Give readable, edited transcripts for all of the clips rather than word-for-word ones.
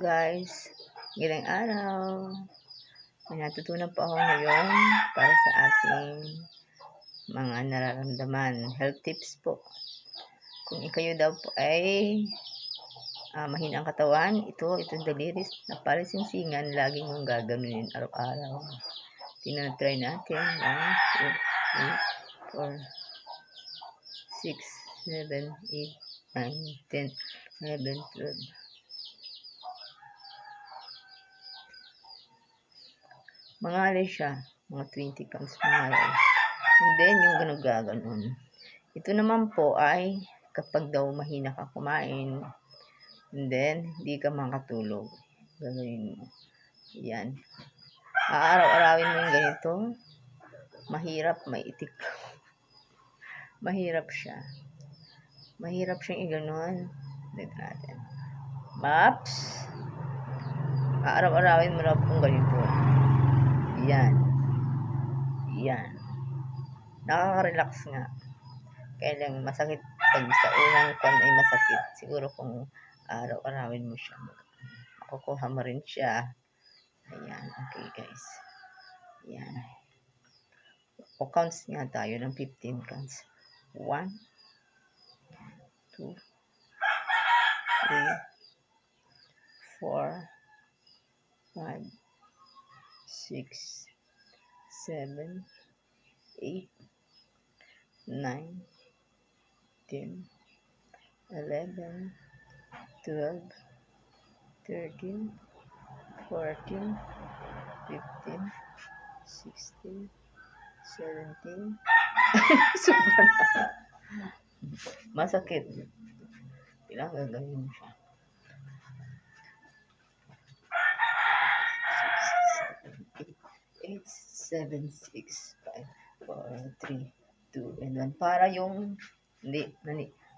Guys, magandang araw. May natutunan po ako ngayon para sa ating mga nararamdaman. Health tips po. Kung ikayo daw po ay mahina ang katawan, itong daliris na parisingsingan, lagi mong gaganunin araw-araw. Tinatry natin. 1, 2, 3, 4, 6, 7, 8, 9, 10, 11, 12. Mangalay siya, mga 20 counts mangalay. And then, yung gano'n. Ito naman po ay kapag daw mahina ka kumain, and then, hindi ka makatulog. Gano'n mo. Yan. Aaraw-arawin mo yung ganito. Mahirap, maitik. Mahirap siya. Mahirap siyang i-gano'n. Dito natin. Maps. Aaraw-arawin mo na kung ganito. Yan. Yan. Nakaka-relax nga. Kaya lang masakit pag sa unang kwan ay masakit. Siguro kung araw-arawin mo siya, makukuha mo rin siya. Ayan. Okay guys. Ayan. O counts nga tayo ng 15 counts. 1, 2, 3, 4, 5, 6, 7, 8, 9, 10, 11, 12, 13, 14, 15, 16, 17. Sobrang masakit. Kailangan gagawin mo siya. 6, 7, 8, 7, 6, 5, 4, 3, 2, and 1. Para yung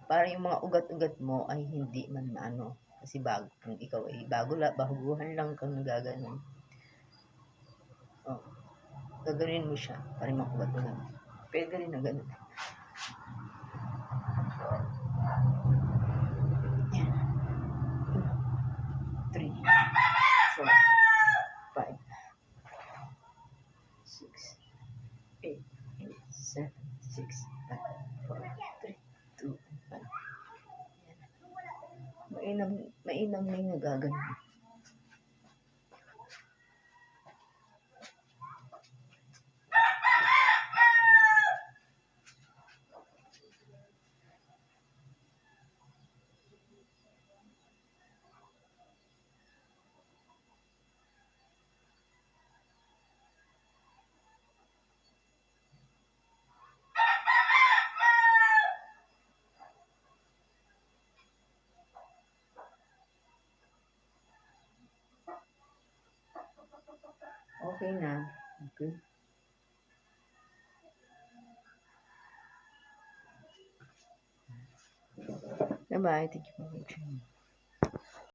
para yung mga ugat-ugat mo ay hindi man ano, kasi bago, kung ikaw ay baguhan lang kang gaganon. Oh, gagawin mo siya para yung mga ugat-ugat. Pwede rin na ganun. Yan. 3, 4, 5, 6, 8, 7, 6, 5, 4, 3, 2, 1. Mainam na yung nagaganon. Okay na. Okay. Bye-bye. Thank you for watching.